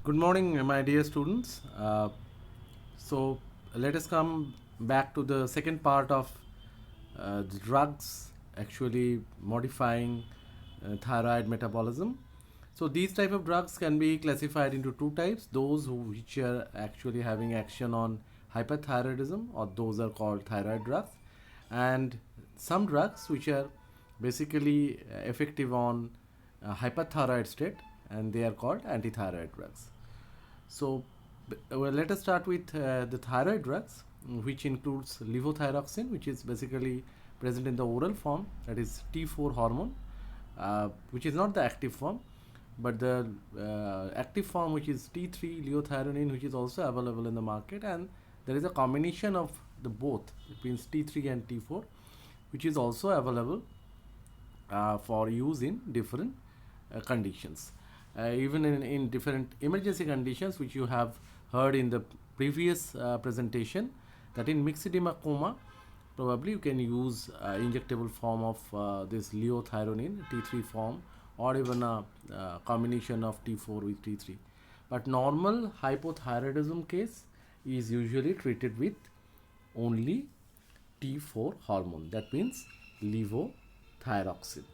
Good morning, my dear students. So, let us come back to the second part of the drugs actually modifying thyroid metabolism. So, these type of drugs can be classified into two types: those which are actually having action on hyperthyroidism, or those are called thyroid drugs, and some drugs which are basically effective on hyperthyroid state, and they are called antithyroid drugs. So, let us start with the thyroid drugs, which includes levothyroxine, which is basically present in the oral form, that is T4 hormone, which is not the active form, but the active form, which is T3 liothyronine, which is also available in the market, and there is a combination of the both between T3 and T4, which is also available for use in different conditions. Even in different emergency conditions, which you have heard in the previous presentation, that in myxedema coma, probably you can use injectable form of this liothyronine T3 form, or even a combination of T4 with T3. But normal hypothyroidism case is usually treated with only T4 hormone, that means levothyroxine.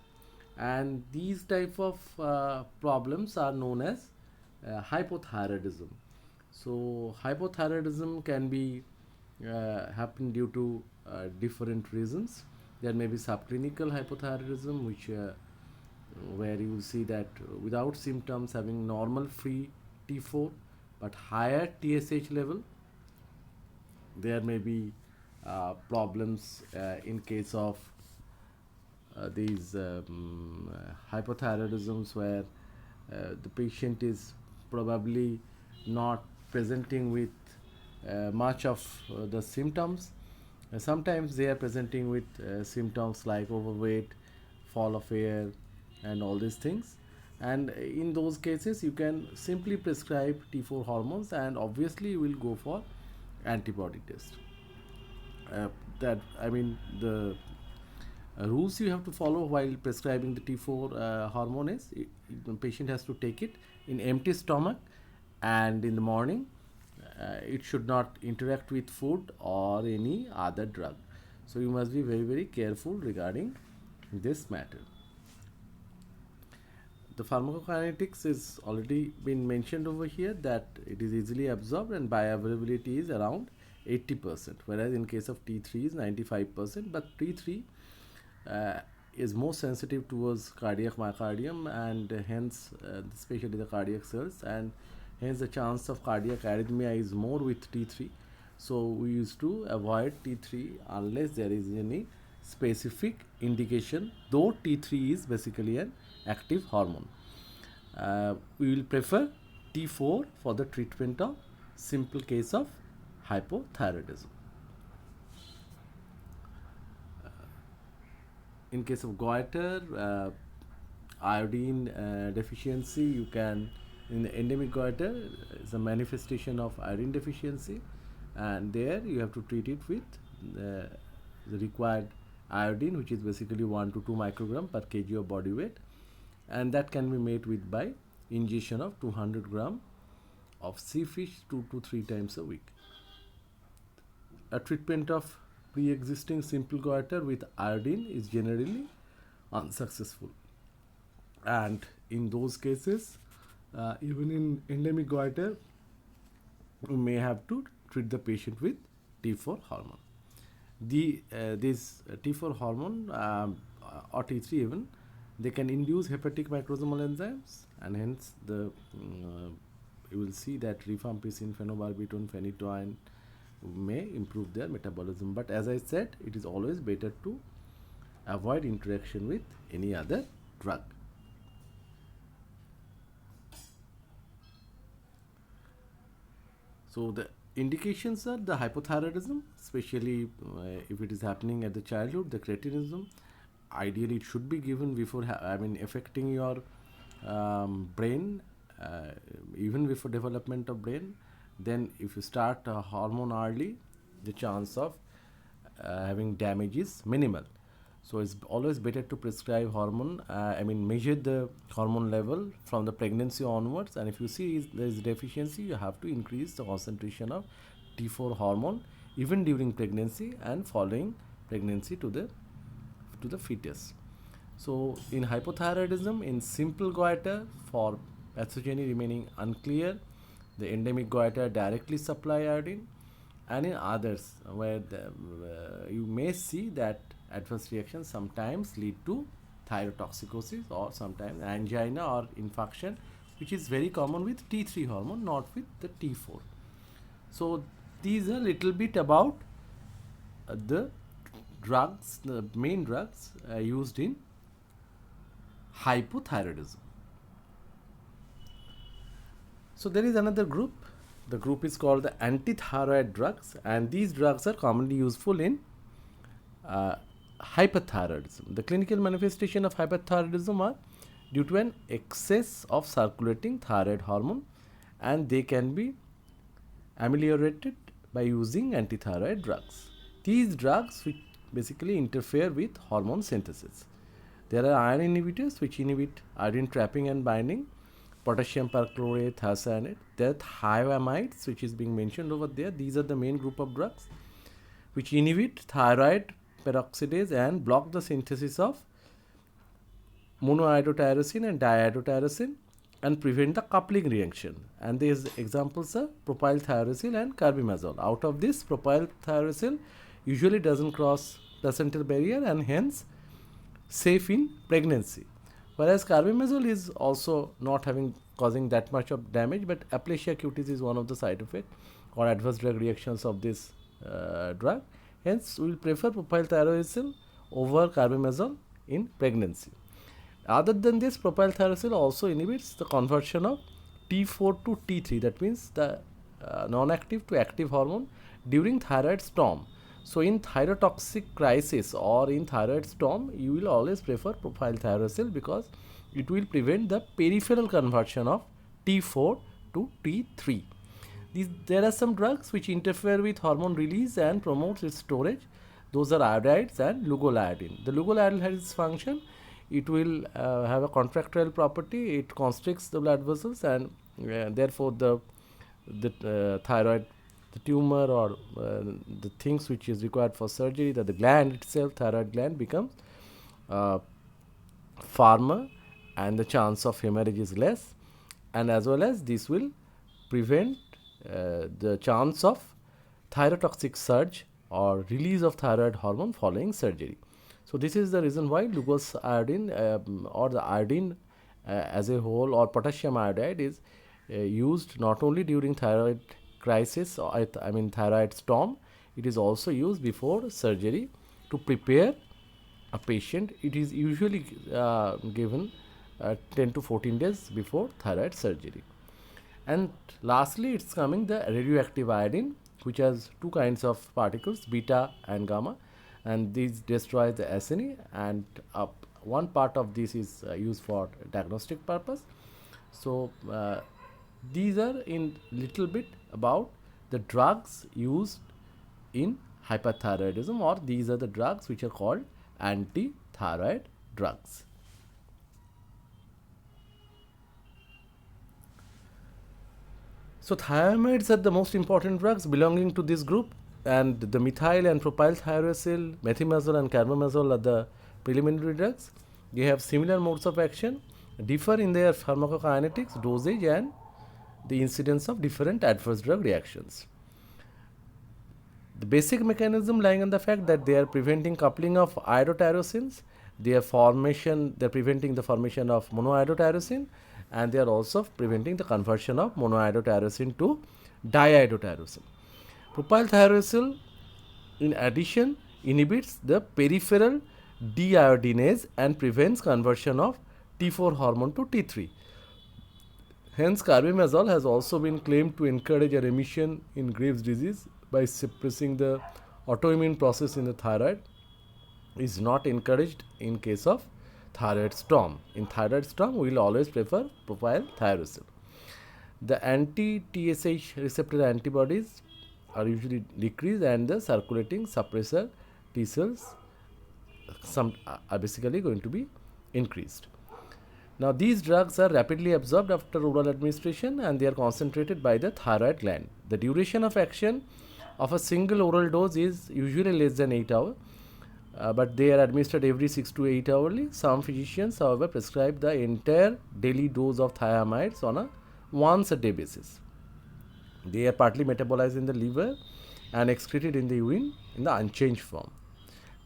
And these type of problems are known as hypothyroidism. So hypothyroidism can be happen due to different reasons. There may be subclinical hypothyroidism, which where you see that without symptoms, having normal free T4 but higher TSH level. There may be problems in case of these hypothyroidisms, where the patient is probably not presenting with much of the symptoms. Sometimes they are presenting with symptoms like overweight, fall of hair, and all these things. And in those cases, you can simply prescribe T4 hormones, and obviously you will go for antibody test. That I mean the rules you have to follow while prescribing the T4 hormone is the patient has to take it in empty stomach, and in the morning it should not interact with food or any other drug. So you must be very careful regarding this matter. The pharmacokinetics is already been mentioned over here, that it is easily absorbed and bioavailability is around 80%, whereas in case of T3 is 95%, but T3 uh, is more sensitive towards cardiac myocardium, and hence especially the cardiac cells, and hence the chance of cardiac arrhythmia is more with T3. So we used to avoid T3 unless there is any specific indication, though T3 is basically an active hormone. We will prefer T4 for the treatment of simple case of hypothyroidism. In case of goiter, iodine deficiency, you can, in the endemic goiter, is a manifestation of iodine deficiency, and there you have to treat it with the required iodine, which is basically 1 to 2 microgram per kg of body weight, and that can be made with by ingestion of 200 gram of sea fish 2 to 3 times a week. A treatment of pre-existing simple goiter with iodine is generally unsuccessful, and in those cases, even in endemic goiter, we may have to treat the patient with T4 hormone. This T4 hormone, or T3 even, they can induce hepatic macrosomal enzymes, and hence you will see that rifampicin, phenobarbital, phenytoin may improve their metabolism. But as I said, it is always better to avoid interaction with any other drug. So the indications are the hypothyroidism, especially if it is happening at the childhood, the cretinism. Ideally, it should be given before, affecting your brain, even before development of brain. Then, if you start a hormone early, the chance of having damage is minimal. So it's always better to prescribe hormone, measure the hormone level from the pregnancy onwards. And if you see there is deficiency, you have to increase the concentration of T4 hormone even during pregnancy and following pregnancy to the fetus. So in hypothyroidism, in simple goiter for pathogeny remaining unclear, the endemic goiter directly supply iodine, and in others where you may see that adverse reactions sometimes lead to thyrotoxicosis or sometimes angina or infarction, which is very common with T3 hormone, not with the T4. So these are little bit about the drugs, the main drugs used in hypothyroidism. So there is another group. The group is called the antithyroid drugs, and these drugs are commonly useful in hyperthyroidism. The clinical manifestation of hyperthyroidism are due to an excess of circulating thyroid hormone, and they can be ameliorated by using antithyroid drugs. These drugs which basically interfere with hormone synthesis. There are iron inhibitors which inhibit iodine trapping and binding, potassium perchlorate, thiocyanate. There are thioamides which is being mentioned over there. These are the main group of drugs which inhibit thyroid peroxidase and block the synthesis of monoiodotyrosine and diiodotyrosine and prevent the coupling reaction. And these examples are propylthiouracil and carbimazole. Out of this, propylthiouracil usually doesn't cross placental barrier and hence safe in pregnancy, whereas carbimazole is also not causing that much of damage, but aplasia cutis is one of the side effects or adverse drug reactions of this drug. Hence, we will prefer propylthiouracil over carbimazole in pregnancy. Other than this, propylthiouracil also inhibits the conversion of T4 to T3, that means the non-active to active hormone during thyroid storm. So in thyrotoxic crisis or in thyroid storm, you will always prefer propylthiouracil because it will prevent the peripheral conversion of T4 to T3. There are some drugs which interfere with hormone release and promote its storage. Those are iodides and lugolidine. The lugolidine has its function. It will have a contractile property. It constricts the blood vessels, and therefore the thyroid, the tumor or the things which is required for surgery, that the gland itself, thyroid gland, becomes firmer and the chance of hemorrhage is less, and as well as this will prevent the chance of thyrotoxic surge or release of thyroid hormone following surgery. So this is the reason why Lugos iodine or the iodine as a whole or potassium iodide is used not only during thyroid crisis or thyroid storm, it is also used before surgery to prepare a patient. It is usually given 10 to 14 days before thyroid surgery. And lastly, it's coming the radioactive iodine, which has two kinds of particles, beta and gamma, and these destroy the acini, and one part of this is used for diagnostic purpose. So these are in little bit about the drugs used in hyperthyroidism, or these are the drugs which are called anti-thyroid drugs. So thiamides are the most important drugs belonging to this group, and the methyl and propylthiouracil, methimazole and carbimazole are the preliminary drugs. They have similar modes of action, differ in their pharmacokinetics, dosage, and the incidence of different adverse drug reactions. The basic mechanism lying on the fact that they are preventing coupling of iodotyrosines, they are preventing the formation of monoiodotyrosine, and they are also preventing the conversion of monoiodotyrosine to diiodotyrosine. Propylthiouracil, in addition, inhibits the peripheral deiodinase and prevents conversion of T4 hormone to T3. Hence, carbimazole has also been claimed to encourage a remission in Graves' disease by suppressing the autoimmune process in the thyroid. Is not encouraged in case of thyroid storm. In thyroid storm, we will always prefer propylthiouracil. The anti-TSH receptor antibodies are usually decreased, and the circulating suppressor T cells are basically going to be increased. Now, these drugs are rapidly absorbed after oral administration and they are concentrated by the thyroid gland. The duration of action of a single oral dose is usually less than 8 hours, but they are administered every 6 to 8 hourly. Some physicians, however, prescribe the entire daily dose of thiamides on a once a day basis. They are partly metabolized in the liver and excreted in the urine in the unchanged form.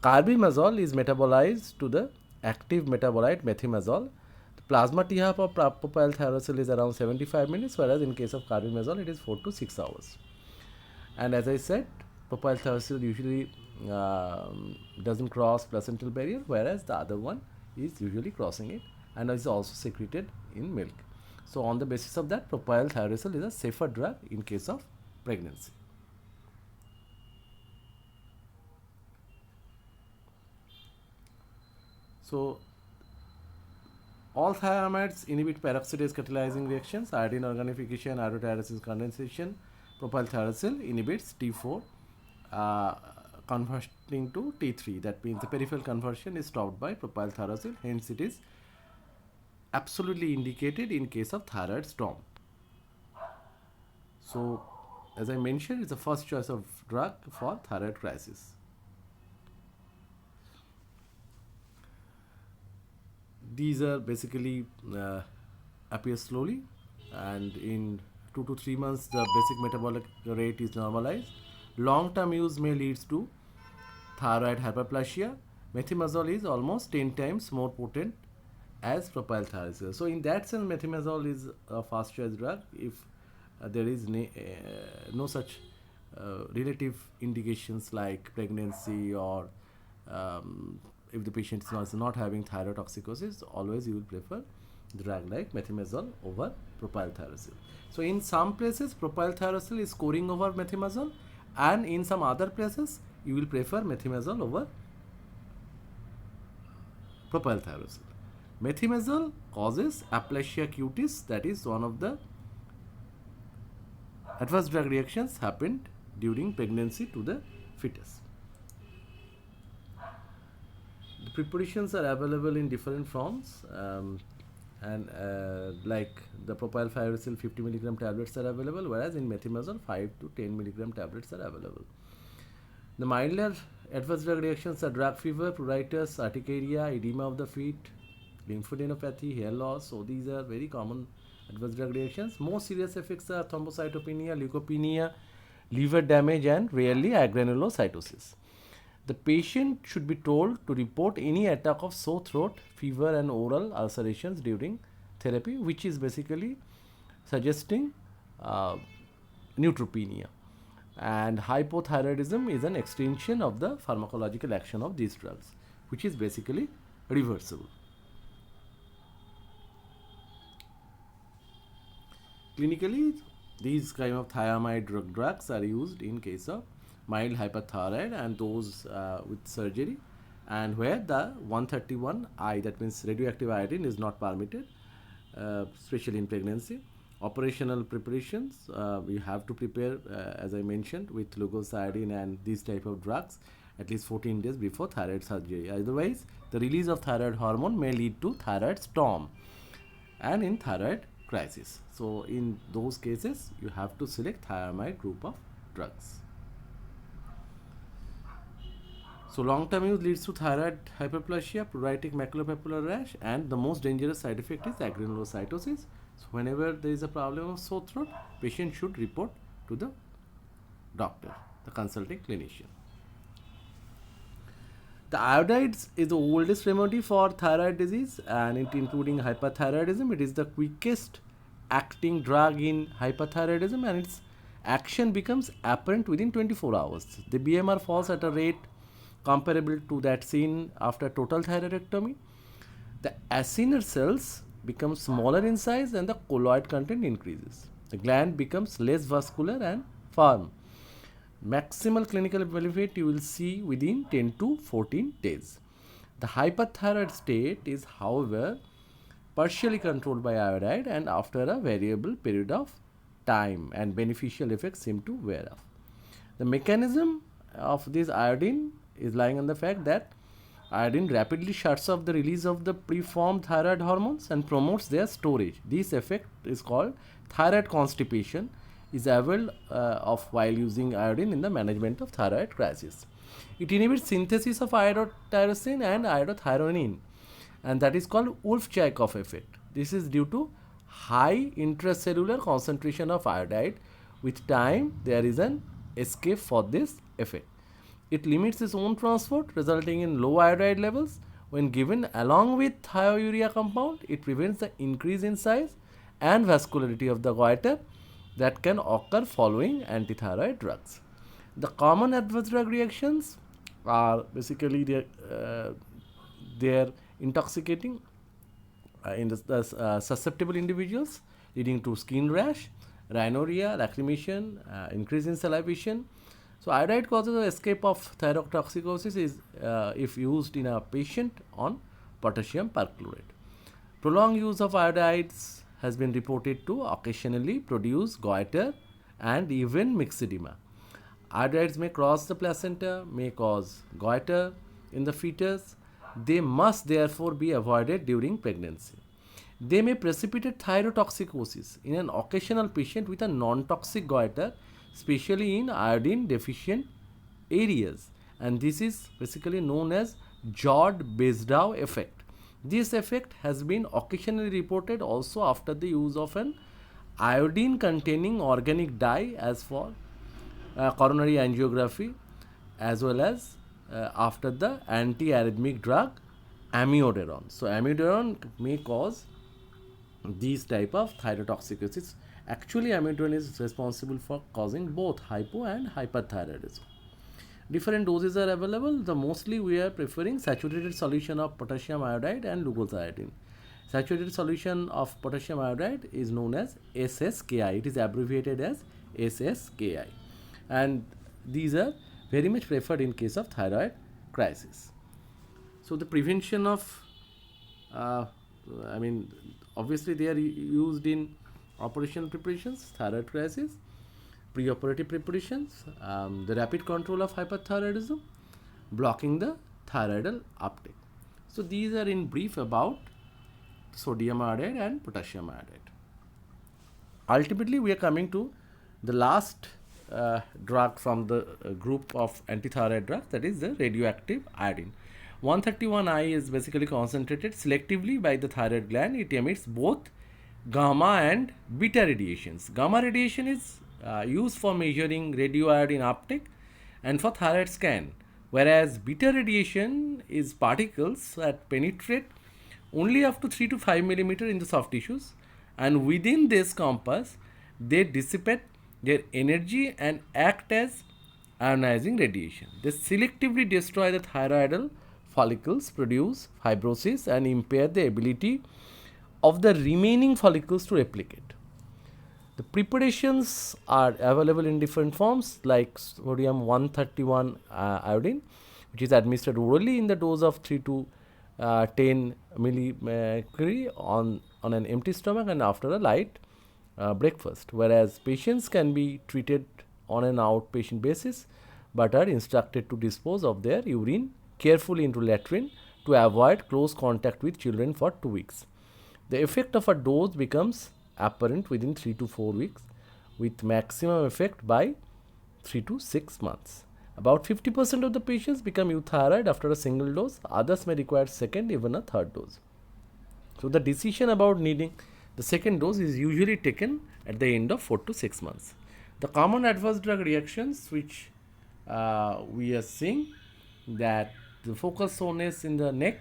Carbimazole is metabolized to the active metabolite methimazole. The plasma T-half of propyl thyrosol is around 75 minutes, whereas in case of carbimazole it is 4 to 6 hours. And as I said, propyl thyrosol usually doesn't cross placental barrier, whereas the other one is usually crossing it and is also secreted in milk. So on the basis of that, propyl thyrosol is a safer drug in case of pregnancy. So all thiamides inhibit peroxidase catalyzing reactions, iodine organification, iodotyrosis condensation. Propyl thyrosol inhibits T4 converting to T3. That means the peripheral conversion is stopped by propyl thyrosol. Hence, it is absolutely indicated in case of thyroid storm. So, as I mentioned, it's the first choice of drug for thyroid crisis. These are basically appear slowly, and in 2 to 3 months the basic metabolic rate is normalized. Long-term use may lead to thyroid hyperplasia. Methimazole is almost 10 times more potent as propyl thyrosol. So in that sense, methimazole is a fast choice drug if there is no such relative indications like pregnancy or if the patient is not having thyrotoxicosis. Always you will prefer drug like methimazole over propyl thyrosol. So in some places propyl thyrosol is scoring over methimazole, and in some other places you will prefer methimazole over propyl thyrosol. Methimazole causes aplasia cutis, that is one of the adverse drug reactions happened during pregnancy to the fetus. The preparations are available in different forms, and like the propyl thyrosol 50 milligram tablets are available, whereas in methimazole 5 to 10 milligram tablets are available. The milder adverse drug reactions are drug fever, pruritus, urticaria, edema of the feet, lymphadenopathy, hair loss. So these are very common adverse drug reactions. Most serious effects are thrombocytopenia, leukopenia, liver damage, and rarely agranulocytosis. The patient should be told to report any attack of sore throat, fever, and oral ulcerations during therapy, which is basically suggesting neutropenia. And hypothyroidism is an extension of the pharmacological action of these drugs, which is basically reversible. Clinically, these kind of thiamide drugs are used in case of mild hyperthyroid and those with surgery, and where the 131I, that means radioactive iodine, is not permitted, especially in pregnancy. Operational preparations, we have to prepare, as I mentioned, with glucosiodine and these type of drugs at least 14 days before thyroid surgery. Otherwise, the release of thyroid hormone may lead to thyroid storm and in thyroid crisis. So in those cases, you have to select thiamide group of drugs. So long-term use leads to thyroid hyperplasia, pruritic maculopapular rash, and the most dangerous side effect is agranulocytosis. So whenever there is a problem of sore throat, patient should report to the doctor, the consulting clinician. The iodides is the oldest remedy for thyroid disease, and it including hyperthyroidism. It is the quickest acting drug in hyperthyroidism, and its action becomes apparent within 24 hours. The BMR falls at a rate comparable to that seen after total thyroidectomy. The acinar cells become smaller in size and the colloid content increases. The gland becomes less vascular and firm. Maximal clinical benefit you will see within 10 to 14 days. The hyperthyroid state is, however, partially controlled by iodide and after a variable period of time, and beneficial effects seem to wear off. The mechanism of this iodine is lying on the fact that iodine rapidly shuts off the release of the preformed thyroid hormones and promotes their storage. This effect is called thyroid constipation, is availed of while using iodine in the management of thyroid crisis. It inhibits synthesis of iodotyrosine and iodothyronine, and that is called Wolff-Chaikoff effect. This is due to high intracellular concentration of iodide. With time, there is an escape for this effect. It limits its own transport, resulting in low iodide levels. When given along with thiourea compound, it prevents the increase in size and vascularity of the goiter that can occur following antithyroid drugs. The common adverse drug reactions are basically they're intoxicating in the susceptible individuals, leading to skin rash, rhinorrhea, lacrimation, increase in salivation. So iodide causes of escape of thyrotoxicosis is if used in a patient on potassium perchlorate. Prolonged use of iodides has been reported to occasionally produce goiter and even myxedema. Iodides may cross the placenta, may cause goiter in the fetus. They must therefore be avoided during pregnancy. They may precipitate thyrotoxicosis in an occasional patient with a non-toxic goiter, especially in iodine deficient areas, and this is basically known as Jod-Bezdow effect. This effect has been occasionally reported also after the use of an iodine containing organic dye as for coronary angiography, as well as after the antiarrhythmic drug amiodarone. So amiodarone may cause these type of thyrotoxicosis. Actually, amiodarone is responsible for causing both hypo and hyperthyroidism. Different doses are available. The mostly we are preferring saturated solution of potassium iodide and leukotriene. Saturated solution of potassium iodide is known as SSKI. It is abbreviated as SSKI, and these are very much preferred in case of thyroid crisis. So the prevention of obviously they are used in operational preparations, thyroid crisis, preoperative preparations, the rapid control of hyperthyroidism, blocking the thyroidal uptake. So these are in brief about sodium iodide and potassium iodide. Ultimately, we are coming to the last drug from the group of antithyroid drugs, that is the radioactive iodine. 131I is basically concentrated selectively by the thyroid gland. It emits both gamma and beta radiations. Gamma radiation is used for measuring radioiodine uptake and for thyroid scan, whereas beta radiation is particles that penetrate only up to 3 to 5 millimeter in the soft tissues, and within this compass they dissipate their energy and act as ionizing radiation. They selectively destroy the thyroidal follicles, produce fibrosis, and impair the ability of the remaining follicles to replicate. The preparations are available in different forms, like sodium 131 iodine, which is administered orally in the dose of 3 to 10 millimercury on an empty stomach and after a light breakfast, whereas patients can be treated on an outpatient basis but are instructed to dispose of their urine carefully into latrine to avoid close contact with children for 2 weeks. The effect of a dose becomes apparent within 3 to 4 weeks, with maximum effect by 3 to 6 months. About 50% of the patients become euthyroid after a single dose. Others may require second, even a third dose. So the decision about needing the second dose is usually taken at the end of 4 to 6 months. The common adverse drug reactions which we are seeing, that the focal soreness in the neck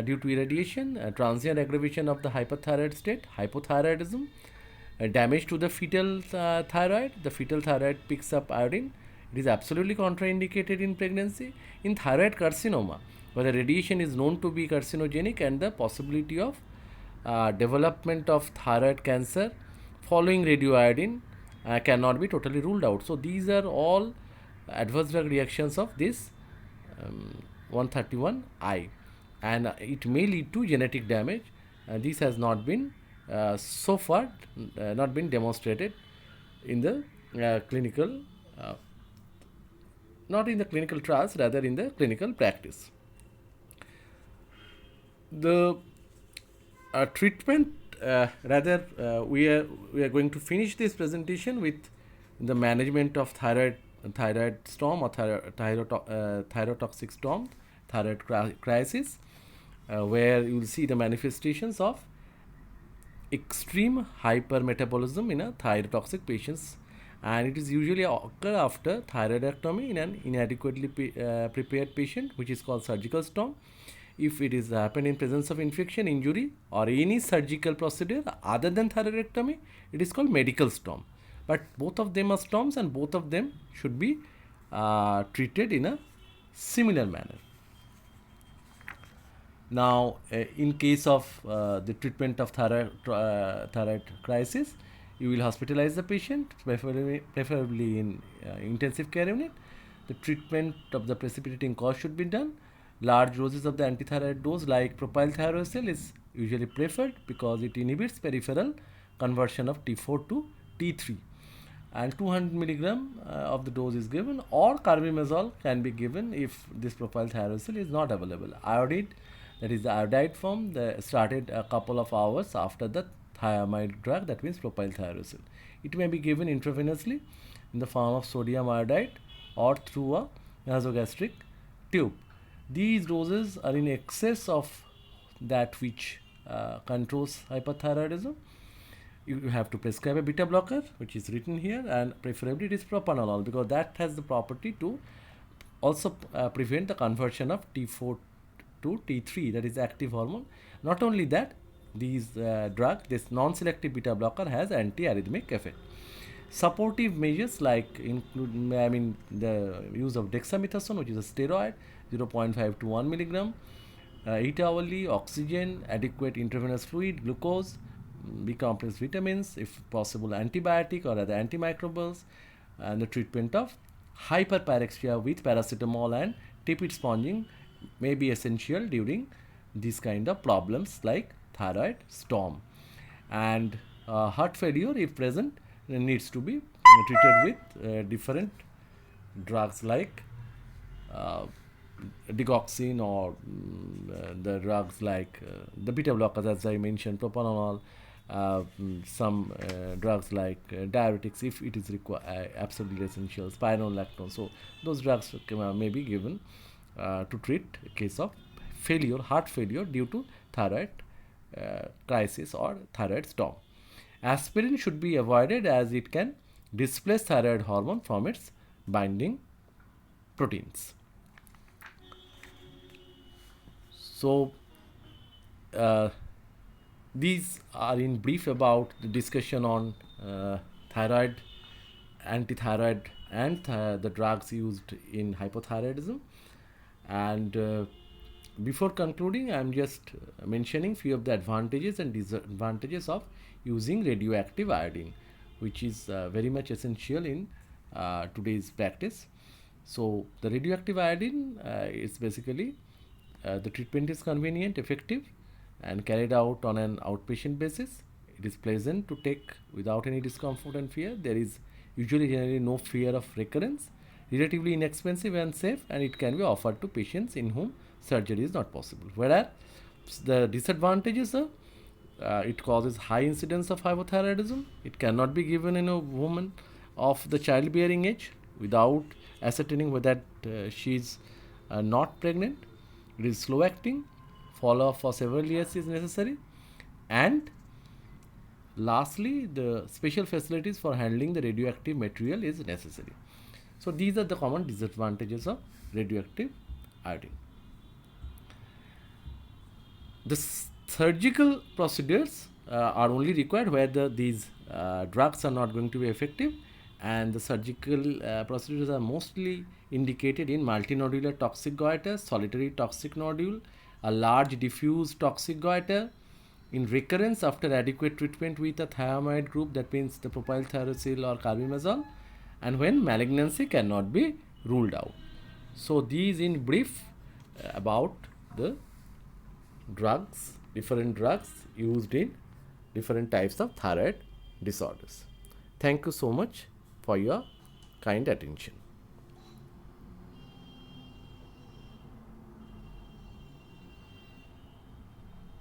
due to irradiation, transient aggravation of the hyperthyroid state, hypothyroidism, damage to the fetal thyroid. The fetal thyroid picks up iodine. It is absolutely contraindicated in pregnancy. In thyroid carcinoma, where the radiation is known to be carcinogenic, and the possibility of development of thyroid cancer following radioiodine cannot be totally ruled out. So these are all adverse drug reactions of this 131I, and it may lead to genetic damage. This has not been so far not been demonstrated in the clinical not in the clinical trials, rather in the clinical practice. The treatment, we are going to finish this presentation with the management of thyroid storm or thyrotoxic storm, crisis, where you will see the manifestations of extreme hypermetabolism in a thyrotoxic patients, and it is usually occur after thyroidectomy in an inadequately prepared patient, which is called surgical storm. If it is happened in presence of infection, injury, or any surgical procedure other than thyroidectomy, it is called medical storm. But both of them are storms, and both of them should be treated in a similar manner. Now, in case of the treatment of thyroid crisis, you will hospitalize the patient, preferably in intensive care unit. The treatment of the precipitating cause should be done. Large doses of the antithyroid dose like propylthiouracil is usually preferred because it inhibits peripheral conversion of T4 to T3. And 200 milligram of the dose is given, or carbimazole can be given if this propylthiouracil is not available. Iodide, that is the iodide form, started a couple of hours after the thiamide drug, that means propylthiouracil. It may be given intravenously in the form of sodium iodide or through a nasogastric tube. These doses are in excess of that which controls hyperthyroidism. You have to prescribe a beta blocker, which is written here, and preferably it is propranolol, because that has the property to also prevent the conversion of T4 to T3, that is active hormone. Not only that, this non-selective beta blocker has anti-arrhythmic effect. Supportive measures like include the use of dexamethasone, which is a steroid, 0.5 to 1 milligram, eat hourly, oxygen, adequate intravenous fluid, glucose, B-complex vitamins, if possible antibiotic or other antimicrobials, and the treatment of hyperpyrexia with paracetamol and tepid sponging may be essential during these kind of problems like thyroid storm. And heart failure, if present, needs to be treated with different drugs like digoxin, or the drugs like the beta blockers, as I mentioned, propranolol, some drugs like diuretics if it is absolutely essential, spironolactone. So those drugs may be given to treat a case of failure, heart failure due to thyroid crisis or thyroid storm. Aspirin should be avoided as it can displace thyroid hormone from its binding proteins. So these are in brief about the discussion on thyroid, antithyroid, and the drugs used in hypothyroidism. And before concluding, I am just mentioning few of the advantages and disadvantages of using radioactive iodine, which is very much essential in today's practice. So the radioactive iodine is basically the treatment is convenient, effective, and carried out on an outpatient basis. It is pleasant to take without any discomfort and fear. There is usually generally no fear of recurrence, relatively inexpensive and safe, and it can be offered to patients in whom surgery is not possible. Whereas the disadvantages are it causes high incidence of hypothyroidism. It cannot be given in a woman of the childbearing age without ascertaining whether she is not pregnant. It is slow acting. Follow-up for several years is necessary. And lastly, the special facilities for handling the radioactive material is necessary. So these are the common disadvantages of radioactive iodine. The surgical procedures are only required where these drugs are not going to be effective, and the surgical procedures are mostly indicated in multinodular toxic goiter, solitary toxic nodule, a large diffuse toxic goiter, in recurrence after adequate treatment with a thiamide group, that means the propylthiouracil or carbimazole, and when malignancy cannot be ruled out. So these in brief about the drugs, different drugs used in different types of thyroid disorders. Thank you so much for your kind attention.